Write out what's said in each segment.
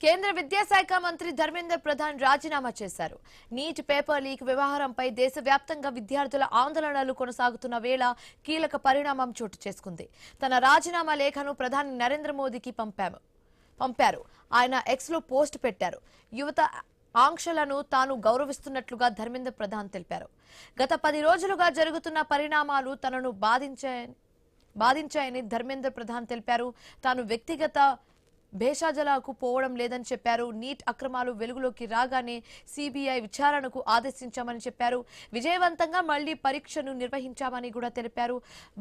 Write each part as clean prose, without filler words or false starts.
కేంద్ర విద్యాశాఖ మంత్రి ధర్మేంద్ర ప్రధాన్ రాజీనామా చేశారు. నీట్ పేపర్ లీక్ వ్యవహారంపై దేశవ్యాప్తంగా విద్యార్థుల ఆందోళనలు కొనసాగుతున్న వేళ కీలక పరిణామం చోటు చేసుకుంది. తన రాజీనామా లేఖను ప్రధాని నరేంద్ర మోదీకి పంపారు. ఆయన ఎక్స్ లో పోస్ట్ పెట్టారు. యువత ఆంక్షలను తాను గౌరవిస్తున్నట్లుగా ధర్మేంద్ర ప్రధాన్ తెలిపారు. గత 10 రోజులుగా జరుగుతున్న పరిణామాలు తనను బాధించాయని ధర్మేంద్ర ప్రధాన్ తెలిపారు. తాను వ్యక్తిగత భేషజాలకు పోవడం లేదని చెప్పారు. నీట్ అక్రమాలు వెలుగులోకి రాగానే సిబిఐ విచారణకు ఆదేశించామని చెప్పారు. విజయవంతంగా మళ్లీ పరీక్షను నిర్వహించామని కూడా తెలిపారు.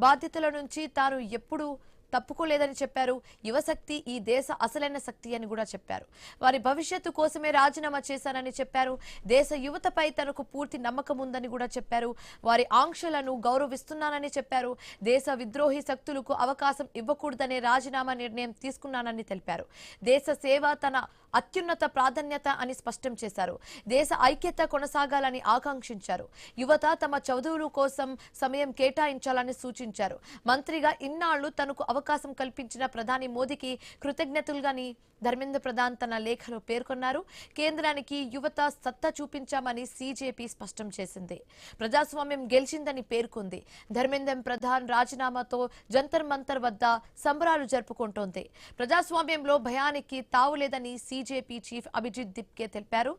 బాధ్యతల నుంచి తాను ఎప్పుడూ తప్పుకోలేదని చెప్పారు. యువశక్తి ఈ దేశ అసలైన శక్తి అని కూడా చెప్పారు. వారి భవిష్యత్తు కోసమే రాజీనామా చేశానని చెప్పారు. దేశ యువతపై తనకు పూర్తి నమ్మకం ఉందని కూడా చెప్పారు. వారి ఆంక్షలను గౌరవిస్తున్నానని చెప్పారు. దేశ విద్రోహి శక్తులకు అవకాశం ఇవ్వకూడదనే రాజీనామా నిర్ణయం తీసుకున్నానని తెలిపారు. దేశ సేవ తన అత్యున్నత ప్రాధాన్యత అని స్పష్టం చేశారు. దేశ ఐక్యత కొనసాగాలని ఆకాంక్షించారు. యువత తమ చదువుల కోసం సమయం కేటాయించాలని సూచించారు. మంత్రిగా ఇన్నాళ్లు తనకు అవకాశం కల్పించిన ప్రధాని మోదీకి కృతజ్ఞతలుగాని ధర్మేంద్ర ప్రధాన్ తన లేఖలో పేర్కొన్నారు. కేంద్రానికి యువత సత్తా చూపించామని సీజేపీ స్పష్టం చేసింది. ప్రజాస్వామ్యం గెలిచిందని పేర్కొంది. ధర్మేంద్ర ప్రధాన్ రాజీనామాతో జంతర్ మంతర్ వద్ద సంబరాలు జరుపుకుంటోంది. ప్రజాస్వామ్యంలో భయానికి తావులేదని సీజేపీ చీఫ్ అభిజిత్ దిప్కే తెలిపారు.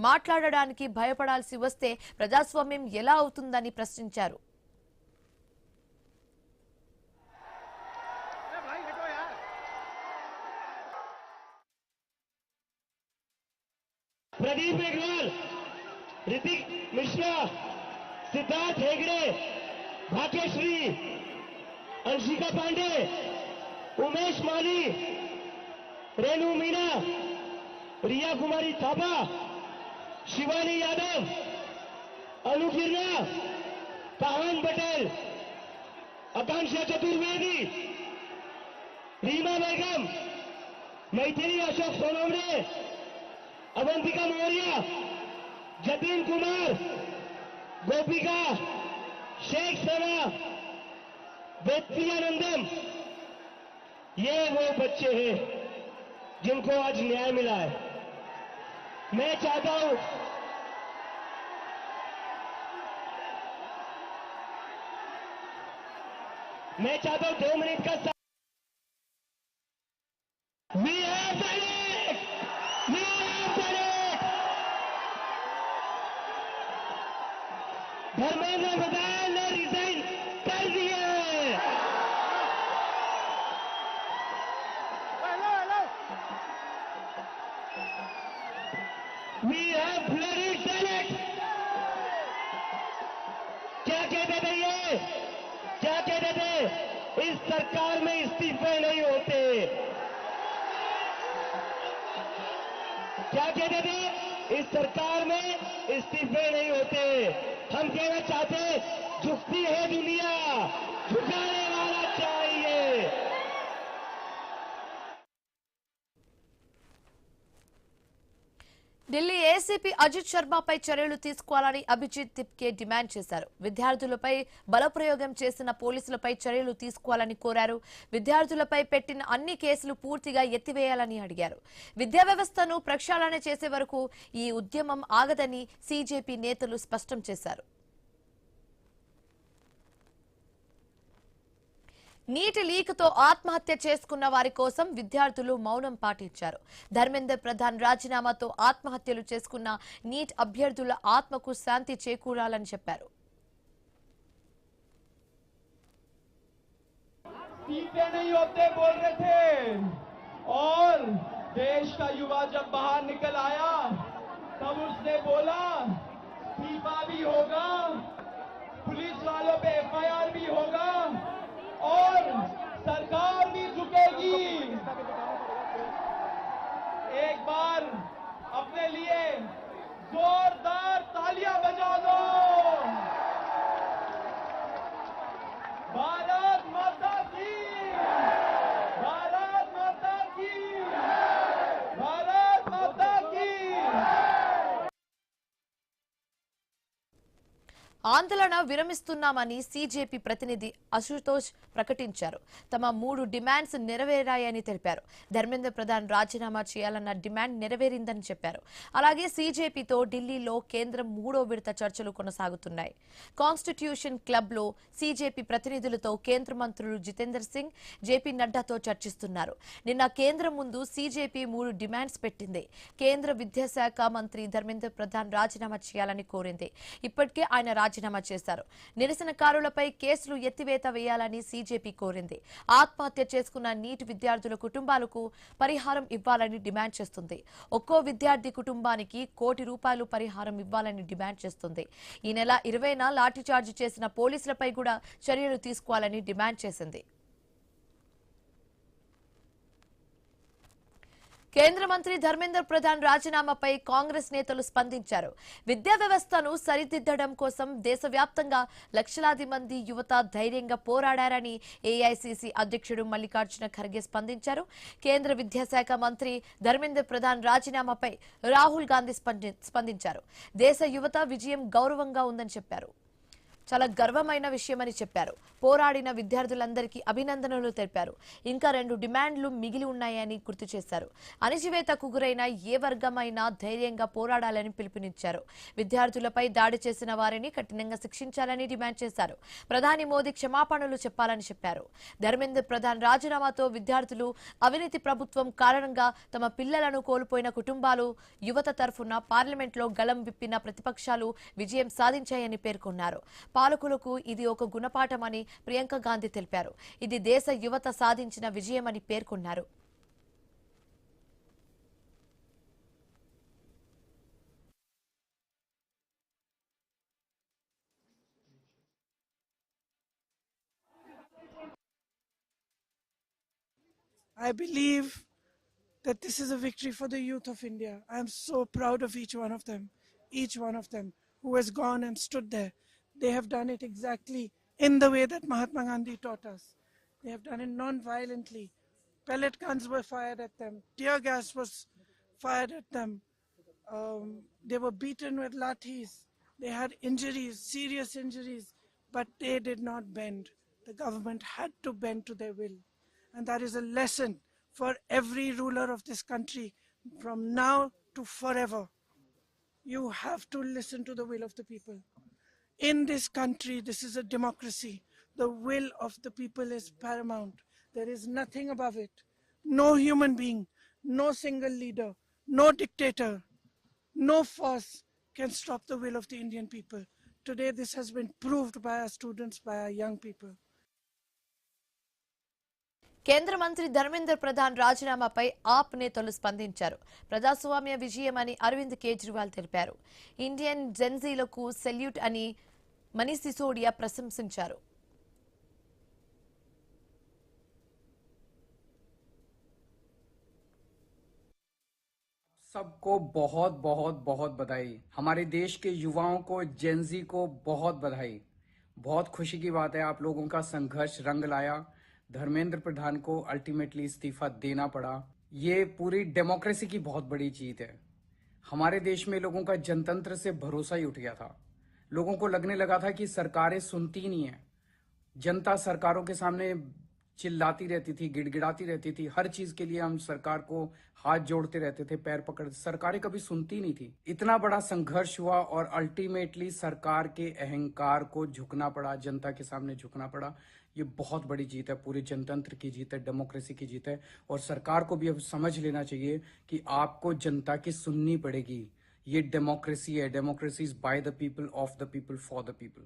మాట్లాడడానికి భయపడాల్సి వస్తే ప్రజాస్వామ్యం ఎలా అవుతుందని ప్రశ్నించారు. प्रदीप मेघवाल, ऋतिक मिश्रा, सिद्धार्थ हेगड़े, भाग्यश्री, अंशिका पांडे, उमेश माली, रेणु मीना, रिया कुमारी थापा, शिवानी यादव, अनु गिरना, काहन पटेल, आकांक्षा चतुर्वेदी, रीमा बेगम, मैथिली अशोक सोनवणे, अवंतिका मौर्य, जतिन कुमार, गोपिका, शेख सना, वेत्तियानंदम, ये वो बच्चे हैं जिनको आज न्याय मिला है। मैं चाहता हूं मैं चाहता हूं 2 मिनट का We have done it! We have done it! Dharmendra Pradhan ने रिजाइन कर दिया है। We have bloody done it! क्या कहते थे ये? क्या कहते थे? इस सरकार में इस्तीफे नहीं होते। क्या कहते थे? इस सरकार में इस्तीफे नहीं होते। हम कहना चाहते, झुकती है दुनिया, झुकाने वाला चाहिए। ఢిల్లీ ఏసీపీ అజిత్ శర్మపై చర్యలు తీసుకోవాలని అభిజిత్ దిప్కే డిమాండ్ చేశారు. విద్యార్థులపై బలప్రయోగం చేసిన పోలీసులపై చర్యలు తీసుకోవాలని కోరారు. విద్యార్థులపై పెట్టిన అన్ని కేసులు పూర్తిగా ఎత్తివేయాలని అడిగారు. విద్యా వ్యవస్థను ప్రక్షాళన చేసే వరకు ఈ ఉద్యమం ఆగదని సీజేపీ నేతలు స్పష్టం చేశారు. నీటి లీక్తో ఆత్మహత్య చేసుకున్న వారి కోసం విద్యార్థులు మౌనం పాటించారు. ధర్మేంద్ర ప్రధాన్ రాజీనామాతో ఆత్మహత్యలు చేసుకున్న నీట్ అభ్యర్థుల ఆత్మకు శాంతి చేకూరాలని చెప్పారు. सीखे नहीं होते बोल रहे थे और देश का युवा जब बाहर निकल आया तब उसने बोला फीफा भी होगा, पुलिस वालों पे एफआईआर भी होगा और सरकार भी झुकेगी। एक बार अपने लिए जोरदार तालियां बजा दो। भारत माता की, भारत माता की, भारत माता की। ఆందోళన విరమిస్తున్నామని సీజేపీ ప్రతినిధి అశుతోష్ ప్రకటించారు. తమ 3 డిమాండ్స్ నెరవేరాయని తెలిపారు. ధర్మేంద్ర ప్రధాన్ రాజీనామా చేయాలన్న డిమాండ్ నెరవేరిందని చెప్పారు. అలాగే సీజేపీతో ఢిల్లీలో కేంద్రం 3వ విడత చర్చలు కొనసాగుతున్నాయి. కాన్స్టిట్యూషన్ క్లబ్ లో సీజేపీ ప్రతినిధులతో కేంద్ర మంత్రులు జితేందర్ సింగ్, జేపీ నడ్డాతో చర్చిస్తున్నారు. నిన్న కేంద్రం ముందు సీజేపీ 3 డిమాండ్స్ పెట్టింది. కేంద్ర విద్యాశాఖ మంత్రి ధర్మేంద్ర ప్రధాన్ రాజీనామా చేయాలని కోరింది. ఇప్పటికే ఆయన రాజీనామా చేశారు. నిరసనకారులపై కేసులు ఎత్తివేత వేయాలని సీజేపీ కోరింది. ఆత్మహత్య చేసుకున్న నీట్ విద్యార్థుల కుటుంబాలకు పరిహారం ఇవ్వాలని డిమాండ్ చేస్తుంది. ఒక్కో విద్యార్థి కుటుంబానికి ₹1 పరిహారం ఇవ్వాలని డిమాండ్ చేస్తుంది. ఈ నెల 20న లాఠీచార్జ్ చేసిన పోలీసులపై కూడా చర్యలు తీసుకోవాలని డిమాండ్ చేసింది. కేంద్ర మంత్రి ధర్మేంద్ర ప్రధాన్ రాజీనామాపై కాంగ్రెస్ నేతలు స్పందించారు. విద్యా వ్యవస్థను సరిదిద్దడం కోసం దేశవ్యాప్తంగా లక్షలాది మంది యువత ధైర్యంగా పోరాడారని ఏఐసీసీ అధ్యక్షుడు మల్లికార్జున ఖర్గే స్పందించారు. కేంద్ర విద్యాశాఖ మంత్రి ధర్మేంద్ర ప్రధాన్ రాజీనామాపై రాహుల్ గాంధీ స్పందించారు. దేశ యువత విజయం గౌరవంగా ఉందని చెప్పారు. చాలా గర్వమైన విషయమని చెప్పారు. పోరాడిన విద్యార్థులందరికీ అభినందనలు తెలిపారు. ఇంకా 2 డిమాండ్లు మిగిలి ఉన్నాయని గుర్తు చేశారు. అణచివేతకు గురైన ఏ వర్గమైనా ధైర్యంగా పోరాడాలని పిలుపునిచ్చారు. విద్యార్థులపై దాడి చేసిన వారిని కఠినంగా శిక్షించాలని డిమాండ్ చేశారు. ప్రధాని మోదీ క్షమాపణలు చెప్పాలని చెప్పారు. ధర్మేంద్ర ప్రధాన్ రాజీనామాతో విద్యార్థులు, అవినీతి ప్రభుత్వం కారణంగా తమ పిల్లలను కోల్పోయిన కుటుంబాలు, యువత తరఫున పార్లమెంట్లో గళం విప్పిన ప్రతిపక్షాలు విజయం సాధించాయని పేర్కొన్నారు. పాలకులకు ఇది ఒక గుణపాఠమని ప్రియాంక గాంధీ తెలిపారు. ఇది దేశ యువత సాధించిన విజయమని పేర్కొన్నారు. I believe that this is a victory for the youth of India. I am so proud of each one of them who has gone and stood there. They have done it exactly in the way that Mahatma Gandhi taught us. They have done it non-violently. Pellet guns were fired at them. Tear gas was fired at them. They were beaten with lathis. They had injuries, serious injuries, but they did not bend. The government had to bend to their will. And that is a lesson for every ruler of this country from now to forever. You have to listen to the will of the people. In this country, this is a democracy. The will of the people is paramount. There is nothing above it. No human being, no single leader, no dictator, no force can stop the will of the Indian people. Today, this has been proved by our students, by our young people. కేంద్ర మంత్రి ధర్మేంద్ర ప్రధాన్ రాజీనామాపై ఆప్ నేతలు స్పందించారు. ప్రజాస్వామ్య విజయమని అరవింద్ కేజ్రీవాల్ తెలిపారు. Indian జెన్జీలకు salute అని మనీష్ సిసోడియా ప్రశంసించారు. सबको बहुत बहुत बहुत बधाई. हमारे देश के युवाओं को, जेनजी को बहुत बधाई. बहुत खुशी की बात है, आप लोगों का संघर्ष रंग लाया. धर्मेंद्र प्रधान को अल्टीमेटली इस्तीफा देना पड़ा. ये पूरी डेमोक्रेसी की बहुत बड़ी जीत है. हमारे देश में लोगों का जनतंत्र से भरोसा ही उठ गया था. लोगों को लगने लगा था कि सरकारें सुनती नहीं है. जनता सरकारों के सामने चिल्लाती रहती थी, गिड़गिड़ाती रहती थी. हर चीज के लिए हम सरकार को हाथ जोड़ते रहते थे, पैर पकड़. सरकारें कभी सुनती नहीं थी. इतना बड़ा संघर्ष हुआ और अल्टीमेटली सरकार के अहंकार को झुकना पड़ा, जनता के सामने झुकना पड़ा. ये बहुत बड़ी जीत है, पूरे जनतंत्र की जीत है, डेमोक्रेसी की जीत है. और सरकार को भी अब समझ लेना चाहिए कि आपको जनता की सुननी पड़ेगी. ये डेमोक्रेसी है. Democracy is by the people, of the people, for the people.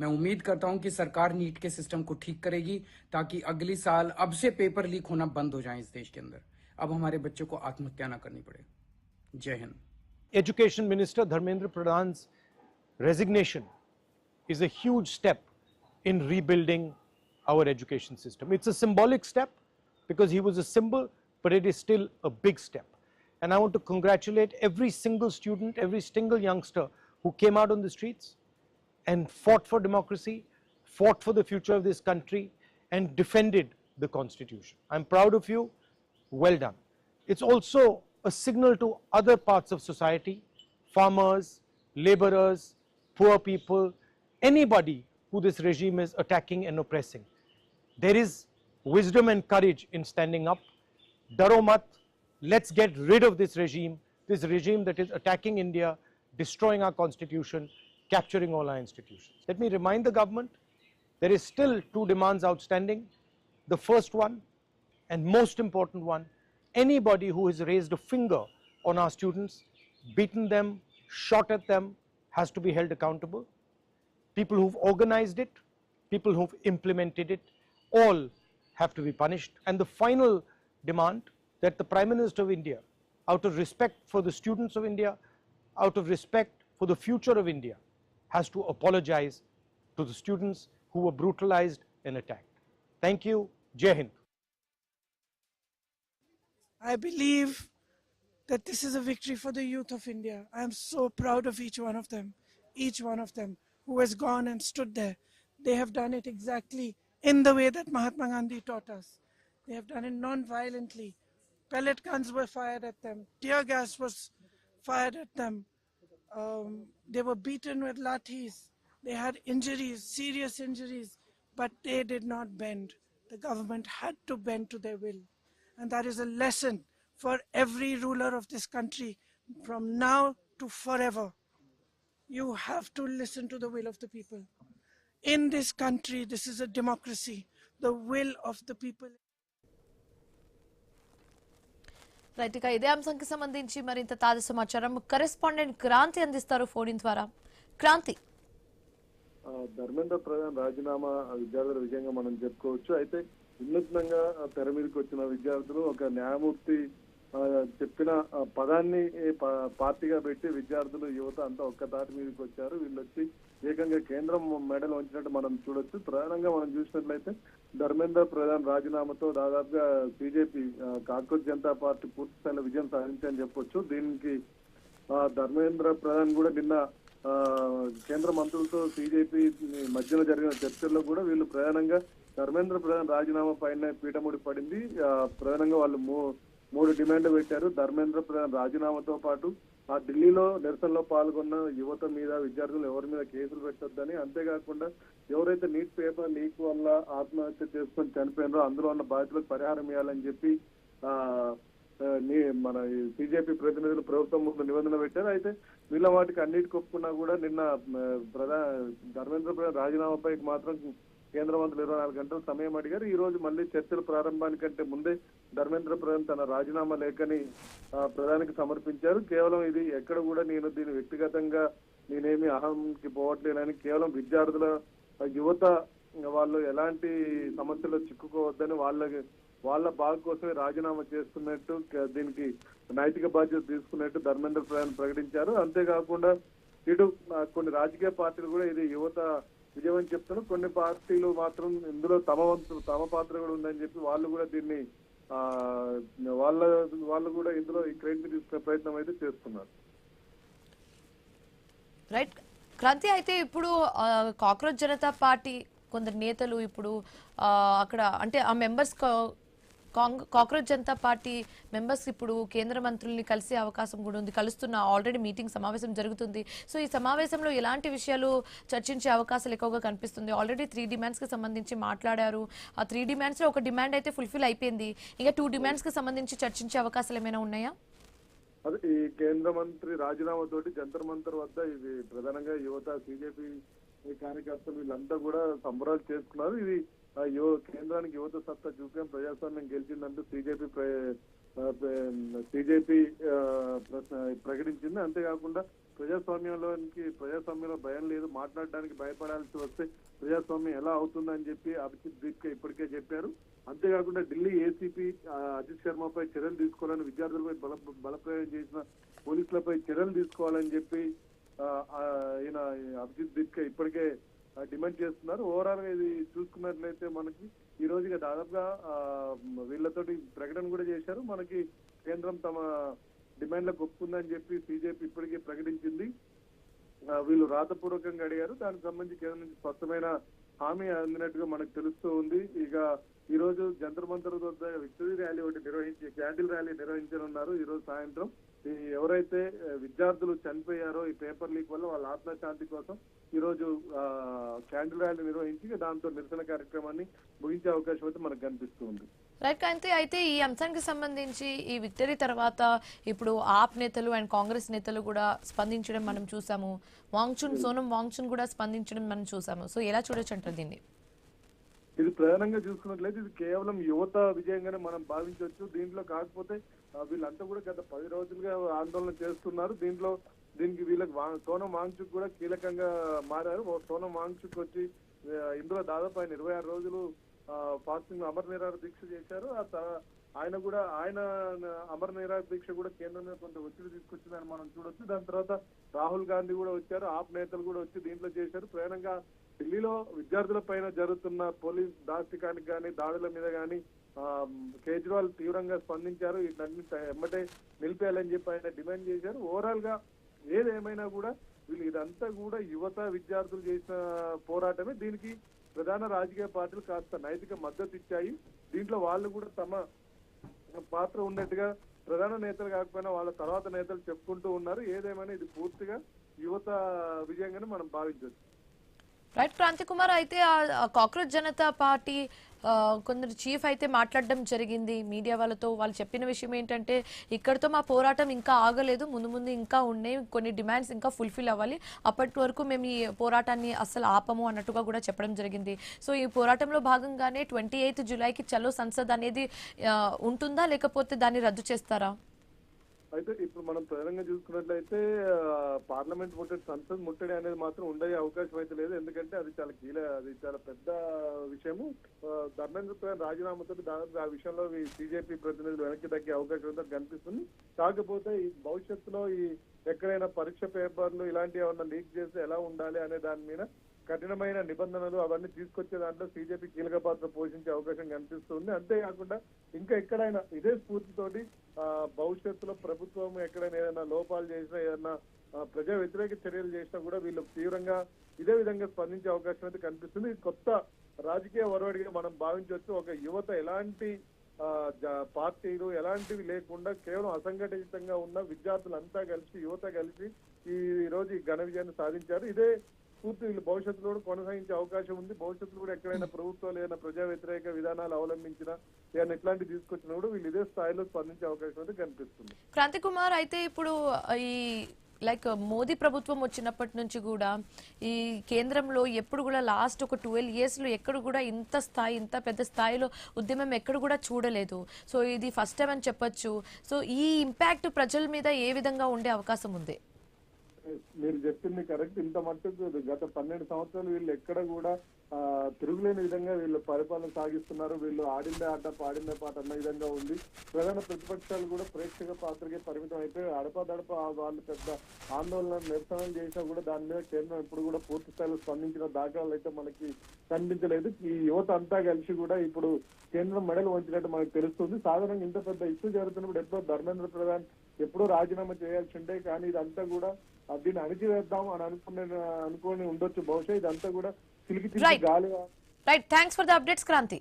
मैं उम्मीद करता हूं कि सरकार नीट के सिस्टम को ठीक करेगी ताकि अगली साल अब से पेपर लीक होना बंद हो जाए इस देश के अंदर. अब हमारे बच्चों को आत्महत्या ना करनी पड़े. जय Hind. Education Minister Dharmendra Pradhan's resignation is a huge step in rebuilding our education system. It's a symbolic step because he was a symbol, but it is still a big step. And I want to congratulate every single student, every single youngster who came out on the streets and fought for democracy, fought for the future of this country, and defended the Constitution. I'm proud of you. Well done. It's also a signal to other parts of society, farmers, laborers, poor people, anybody who this regime is attacking and oppressing. There is wisdom and courage in standing up. Daro mat, let's get rid of this regime that is attacking India, destroying our constitution, capturing all our institutions. Let me remind the government, there is still 2 demands outstanding. The first one, and most important one, anybody who has raised a finger on our students, beaten them, shot at them, has to be held accountable. People who've organized it, people who've implemented it, all have to be punished. And the final demand, that the Prime Minister of India, out of respect for the students of India, out of respect for the future of India, has to apologize to the students who were brutalized and attacked. Thank you. Jai Hind. I believe that this is a victory for the youth of India. I am so proud of each one of them who has gone and stood there. They have done it exactly in the way that Mahatma Gandhi taught us. They have done it non-violently. Pellet guns were fired at them. Tear gas was fired at them. They were beaten with lathis. They had injuries, serious injuries, but they did not bend. The government had to bend to their will. And that is a lesson for every ruler of this country from now to forever. You have to listen to the will of the people. In this country, this is a democracy. The will of the people. Right, ఇక ఇదే అంశానికి సంబంధించి మరింత తాజా సమాచారం correspondent Kranti అందిస్తారు phone in ద్వారా. క్రాంతి. ధర్మేంద్ర ప్రధాన్ రాజీనామా విద్యార్థుల విజయంగా మనం చెప్పుకోవచ్చు. అయితే వినూత్నంగా తెర మీదకి వచ్చిన విద్యార్థులు ఒక న్యాయమూర్తి చెప్పిన పదాన్ని పార్టీగా పెట్టి విద్యార్థులు యువత అంతా ఒక్క తాటి మీదకి వచ్చారు. వీళ్ళు వచ్చి ఏకంగా కేంద్రం మెడల్ వంచినట్టు మనం చూడొచ్చు. ప్రధానంగా మనం చూసినట్లయితే ధర్మేంద్ర ప్రధాన్ రాజీనామాతో దాదాపుగా బీజేపీ కాక్రోచ్ జనతా పార్టీ పూర్తి స్థాయిలో విజయం సాధించని చెప్పొచ్చు. దీనికి ధర్మేంద్ర ప్రధాన్ కూడా నిన్న కేంద్ర మంత్రులతో బీజేపీ మధ్యన జరిగిన చర్చల్లో కూడా వీళ్ళు ప్రధానంగా ధర్మేంద్ర ప్రధాన్ రాజీనామా పైన పీఠముడి పడింది. ప్రధానంగా వాళ్ళు 3 డిమాండ్లు పెట్టారు. ధర్మేంద్ర ప్రధాన్ రాజీనామాతో పాటు ఆ ఢిల్లీలో నిరసనలో పాల్గొన్న యువత మీద, విద్యార్థులు ఎవరి మీద కేసులు పెట్టొద్దని, అంతేకాకుండా ఎవరైతే నీట్ పేపర్ లీక్ వల్ల ఆత్మహత్య చేసుకొని చనిపోయినారో అందులో ఉన్న బాధితులకు పరిహారం ఇవ్వాలని చెప్పి మన బీజేపీ ప్రతినిధులు ప్రభుత్వం ముందు నిబంధన పెట్టారు. అయితే వీళ్ళ వాటికి అన్నిటికి ఒప్పుకున్నా కూడా నిన్న ధర్మేంద్ర ప్రధాన్ రాజీనామాపై మాత్రం కేంద్ర మంత్రులు 24 గంటల సమయం అడిగారు. ఈ రోజు మళ్ళీ చర్చల ప్రారంభానికంటే ముందే ధర్మేంద్ర ప్రధాన్ తన రాజీనామా లేఖని ప్రధానికి సమర్పించారు. కేవలం ఇది ఎక్కడ కూడా నేను దీన్ని వ్యక్తిగతంగా నేనేమి అహంకి పోవట్లేనని, కేవలం విద్యార్థుల యువత వాళ్ళు ఎలాంటి సమస్యల్లో చిక్కుకోవద్దని వాళ్ళ బాగు కోసమే రాజీనామా చేస్తున్నట్టు, దీనికి నైతిక బాధ్యత తీసుకున్నట్టు ధర్మేంద్ర ప్రధాన్ ప్రకటించారు. అంతేకాకుండా ఇటు కొన్ని రాజకీయ పార్టీలు కూడా ఇది యువత విజయం అని చెప్తున్నారు. కొన్ని పార్టీలు మాత్రం ఇందులో తమ పాత్ర కూడా ఉందని చెప్పి వాళ్ళు కూడా దీన్ని వాళ్ళు కూడా ఇందులో ఈ క్రెడిట్ తీసుకునే ప్రయత్నం అయితే చేస్తున్నారు. రైట్ క్రాంతి, అయితే ఇప్పుడు కాక్రోచ్ జనతా పార్టీ కొందరు నేతలు ఇప్పుడు అక్కడ అంటే ఆ members cockroach Janata party members ఇప్పుడు కేంద్ర మంత్రుల్ని కలిసే అవకాశం కూడా ఉంది. కలుస్తున్న ఆల్రెడీ మీటింగ్ సమావేశం జరుగుతుంది. సో ఈ సమావేశంలో ఎలాంటి విషయాలు చర్చించే అవకాశాలు ఎక్కువగా కనిపిస్తుంది? ఆల్రెడీ 3 డిమాండ్స్కి సంబంధించి మాట్లాడారు. ఆ 3 డిమాండ్స్లో ఒక డిమాండ్ అయితే ఫుల్ఫిల్ అయిపోయింది. ఇంకా 2 డిమాండ్స్కి సంబంధించి చర్చించే అవకాశాలు ఏమైనా ఉన్నాయా? అదే ఈ కేంద్ర మంత్రి రాజీనామా తోటి జంతర్ మంతర్ వద్ద ఇది ప్రధానంగా యువత, బీజేపీ కార్యకర్తలు వీళ్ళంతా కూడా సంబరాలు చేసుకున్నారు. ఇది కేంద్రానికి యువత సత్తా చూపాం, ప్రజాస్వామ్యం గెలిచిందంటూ బీజేపీ ప్రకటించింది. అంతేకాకుండా ప్రజాస్వామ్యంలో భయం లేదు, మాట్లాడడానికి భయపడాల్సి వస్తే ప్రజాస్వామ్యం ఎలా అవుతుందని చెప్పి అభిజిత్ దీప్కే ఇప్పటికే చెప్పారు. అంతేకాకుండా ఢిల్లీ ఏసీపీ అజిత్ శర్మపై చర్యలు తీసుకోవాలని, విద్యార్థులపై బలప్రయోగం చేసిన పోలీసులపై చర్యలు తీసుకోవాలని చెప్పి ఈయన అభిజిత్ దీప్కే ఇప్పటికే డిమాండ్ చేస్తున్నారు. ఓవరాల్ గా ఇది చూసుకున్నట్లయితే మనకి ఈ రోజుగా దాదాపుగా వీళ్ళతోటి ప్రకటన కూడా చేశారు. మనకి కేంద్రం తమ డిమాండ్లకు ఒప్పుకుందని చెప్పి బీజేపీ ఇప్పటికే ప్రకటించింది. వీళ్ళు రాతపూర్వకంగా అడిగారు. దానికి సంబంధించి కేంద్రం నుంచి స్పష్టమైన హామీ అందినట్టుగా మనకు తెలుస్తూ ఉంది. ఇక ఈ రోజు జంతర్ మంతర్ వద్ద విక్టరీ ర్యాలీ ఒకటి క్యాండిల్ ర్యాలీ నిర్వహించనున్నారు ఈ రోజు సాయంత్రం. ఎవరైతే విద్యార్థులు చనిపోయారో ఈ పేపర్ లీక్ వల్ల వాళ్ళ ఆత్మశాంతి కోసం ఈ రోజు క్యాండిల్ ర్యాలీ నిర్వహించి దాంతో నిరసన కార్యక్రమాన్ని ముగించే అవకాశం అయితే మనకు కనిపిస్తుంది. రైట్ కాంతి, అయితే ఈ అంశానికి సంబంధించి ఈ విక్టరీ తర్వాత ఇప్పుడు ఆప్ నేతలు అండ్ కాంగ్రెస్ నేతలు కూడా స్పందించడం మనం చూసాము. సోనం వాంగ్చున్ కూడా స్పందించడం మనం చూసాము. సో ఎలా చూడొచ్చు అంటారు దీన్ని? ఇది ప్రధానంగా చూసుకున్నట్లయితే ఇది కేవలం యువత విజయంగానే మనం భావించవచ్చు. దీంట్లో కాకపోతే వీళ్ళంతా కూడా గత 10 రోజులుగా ఆందోళన చేస్తున్నారు. దీనికి వీళ్ళకి సోనం వాంగ్చుక్ కూడా కీలకంగా మారారు. సోనం వాంగ్చుక్ వచ్చి ఇందులో దాదాపు ఆయన 26 రోజులు ఫాస్టింగ్ అమర నిరాహార దీక్ష చేశారు. ఆయన అమర నిరాహార దీక్ష కూడా కేంద్రం మీద కొంత ఒత్తిడి తీసుకొచ్చిందని మనం చూడొచ్చు. దాని తర్వాత రాహుల్ గాంధీ కూడా వచ్చారు, ఆప్ నేతలు కూడా వచ్చి దీంట్లో చేశారు. ప్రధానంగా ఢిల్లీలో విద్యార్థుల పైన జరుగుతున్న పోలీస్ దాష్టికానికి కానీ దాడుల మీద కానీ కేజ్రీవాల్ తీవ్రంగా స్పందించారు. వీటన్ని ఎమ్మటే నిలిపేయాలని చెప్పి ఆయన డిమాండ్ చేశారు. ఓవరాల్ గా ఏదేమైనా కూడా వీళ్ళు ఇదంతా కూడా యువత విద్యార్థులు చేసిన పోరాటమే. దీనికి ప్రధాన రాజకీయ పార్టీలు కాస్త నైతిక మద్దతు ఇచ్చాయి. దీంట్లో వాళ్ళు కూడా తమ పాత్ర ఉన్నట్టుగా ప్రధాన నేతలు కాకపోయినా వాళ్ళ తర్వాత నేతలు చెప్పుకుంటూ ఉన్నారు. ఏదేమైనా ఇది పూర్తిగా యువత విజయంగానే మనం భావించవచ్చు. రైట్ క్రాంతి కుమార్, అయితే కాక్రోచ్ జనతా పార్టీ కొందరు చీఫ్ అయితే మాట్లాడడం జరిగింది మీడియా వాళ్ళతో. వాళ్ళు చెప్పిన విషయం ఏంటంటే ఇక్కడితో మా పోరాటం ఇంకా ఆగలేదు, ముందు ముందు ఇంకా ఉన్నాయి, కొన్ని డిమాండ్స్ ఇంకా ఫుల్ఫిల్ అవ్వాలి, అప్పటి వరకు మేము ఈ పోరాటాన్ని అస్సలు ఆపము అన్నట్టుగా కూడా చెప్పడం జరిగింది. సో ఈ పోరాటంలో భాగంగానే 28 జూలైకి చలో సంసద్ అనేది ఉంటుందా, లేకపోతే దాన్ని రద్దు చేస్తారా? అయితే ఇప్పుడు మనం ప్రధానంగా చూసుకున్నట్లయితే పార్లమెంట్ ముట్టడి, సంసద్ ముట్టడి అనేది మాత్రం ఉండే అవకాశం అయితే లేదు. ఎందుకంటే అది చాలా పెద్ద విషయము. ధర్మేంద్ర ప్రధాన్ రాజీనామాతో దాదాపు ఆ విషయంలో బీజేపీ ప్రతినిధులు వెనక్కి తగ్గే అవకాశం అయితే కనిపిస్తుంది. కాకపోతే ఈ భవిష్యత్తులో ఎక్కడైనా పరీక్ష పేపర్లు ఇలాంటివి ఏమన్నా లీక్ చేస్తే ఎలా ఉండాలి అనే దాని మీద కఠినమైన నిబంధనలు అవన్నీ తీసుకొచ్చే దాంట్లో బీజేపీ కీలక పాత్ర పోషించే అవకాశం కనిపిస్తుంది. అంతేకాకుండా ఇంకా ఎక్కడైనా ఇదే స్ఫూర్తితోటి భవిష్యత్తులో ప్రభుత్వం ఎక్కడైనా ఏదైనా లోపాలు చేసినా, ఏదైనా ప్రజా వ్యతిరేక చర్యలు చేసినా కూడా వీళ్ళు తీవ్రంగా ఇదే విధంగా స్పందించే అవకాశం అయితే కనిపిస్తుంది. కొత్త రాజకీయ ఒరవడిగా మనం భావించవచ్చు. ఒక యువత ఎలాంటి పార్టీలు ఎలాంటివి లేకుండా కేవలం అసంఘటితంగా ఉన్న విద్యార్థులంతా కలిసి, యువత కలిసి ఈ రోజు ఈ ఘన విజయాన్ని సాధించారు. ఇదే పూర్తి వీళ్ళు భవిష్యత్తులో కూడా కొనసాగించే అవకాశం ఉంది. భవిష్యత్తులో కూడా ఎక్కడైనా ప్రభుత్వాలు ఏదైనా ప్రజా వ్యతిరేక విధానాలు అవలంబించినా, ఏదైనా ఇట్లాంటివి తీసుకొచ్చినా కూడా వీళ్ళు ఇదే స్థాయిలో స్పందించే అవకాశం అయితే కనిపిస్తుంది. క్రాంతి కుమార్, అయితే ఇప్పుడు ఈ మోదీ ప్రభుత్వం వచ్చినప్పటి నుంచి కూడా ఈ కేంద్రంలో ఎప్పుడు కూడా లాస్ట్ ఒక 12 years లో ఎక్కడ కూడా ఇంత పెద్ద స్థాయిలో ఉద్యమం ఎక్కడ కూడా చూడలేదు. సో ఇది ఫస్ట్ టైం అని చెప్పొచ్చు. సో ఈ ఇంపాక్ట్ ప్రజల మీద ఏ విధంగా ఉండే అవకాశం ఉంది? మీరు చెప్పింది కరెక్ట్. ఇంత మట్టుకు గత 12 సంవత్సరాలు వీళ్ళు ఎక్కడ కూడా తిరుగులేని విధంగా వీళ్ళు పరిపాలన సాగిస్తున్నారు. వీళ్ళు ఆడిందే ఆట పాడిందే పాట అన్న విధంగా ఉంది. ప్రధాన ప్రతిపక్షాలు కూడా ప్రేక్షక పాత్రకే పరిమితం అయిపోయి అడపాదడప వాళ్ళు పెద్ద ఆందోళన నిరసనలు చేసినా కూడా దాని మీద కేంద్రం ఎప్పుడు కూడా పూర్తి స్థాయిలో స్పందించిన దాఖలాలు అయితే మనకి కనిపించలేదు. ఈ యువత అంతా కలిసి కూడా ఇప్పుడు కేంద్రం మెడలు వంచినట్టు మనకు తెలుస్తుంది. సాధారణంగా ఇంత పెద్ద ఇష్యూ జరుగుతున్నప్పుడు ఎప్పుడో ధర్మేంద్ర ప్రధాన్ ఎప్పుడో రాజీనామా చేయాల్సి ఉంటే, కానీ ఇదంతా కూడా దీన్ని అణిచివేద్దాం అని అనుకుని ఉండొచ్చు. బహుశా ఇదంతా కూడా సిలికి గాలి. Right, thanks for the updates Kranti.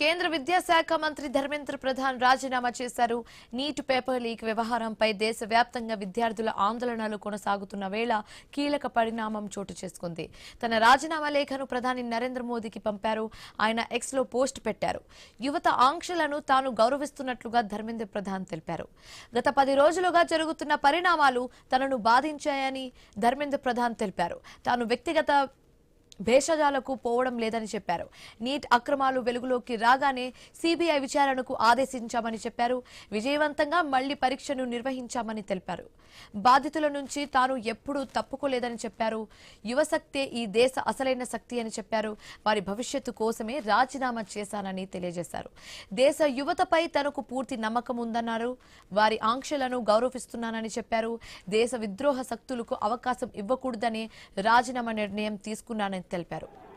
కేంద్ర విద్యాశాఖ మంత్రి ధర్మేంద్ర ప్రధాన్ రాజీనామా చేశారు. నీట్ పేపర్ లీక్ వ్యవహారంపై దేశవ్యాప్తంగా విద్యార్థుల ఆందోళనలు కొనసాగుతున్న వేళ కీలక పరిణామం చోటు చేసుకుంది. తన రాజీనామా లేఖను ప్రధాని నరేంద్ర మోదీకి పంపారు. ఆయన ఎక్స్ లో పోస్ట్ పెట్టారు. యువత ఆంక్షలను తాను గౌరవిస్తున్నట్లుగా ధర్మేంద్ర ప్రధాన్ తెలిపారు. గత 10 రోజులుగా జరుగుతున్న పరిణామాలు తనను బాధించాయని ధర్మేంద్ర ప్రధాన్ తెలిపారు. తాను వ్యక్తిగత భేషజాలకు పోవడం లేదని చెప్పారు. నీట్ అక్రమాలు వెలుగులోకి రాగానే సిబిఐ విచారణకు ఆదేశించామని చెప్పారు. విజయవంతంగా మళ్లీ పరీక్షను నిర్వహించామని తెలిపారు. బాధితుల నుంచి తాను ఎప్పుడూ తప్పుకోలేదని చెప్పారు. యువశక్తే ఈ దేశ అసలైన శక్తి అని చెప్పారు. వారి భవిష్యత్తు కోసమే రాజీనామా చేశానని తెలియజేశారు. దేశ యువతపై తనకు పూర్తి నమ్మకం ఉందన్నారు. వారి ఆంక్షలను గౌరవిస్తున్నానని చెప్పారు. దేశ విద్రోహ శక్తులకు అవకాశం ఇవ్వకూడదని రాజీనామా నిర్ణయం తీసుకున్నానని తెలిపారు.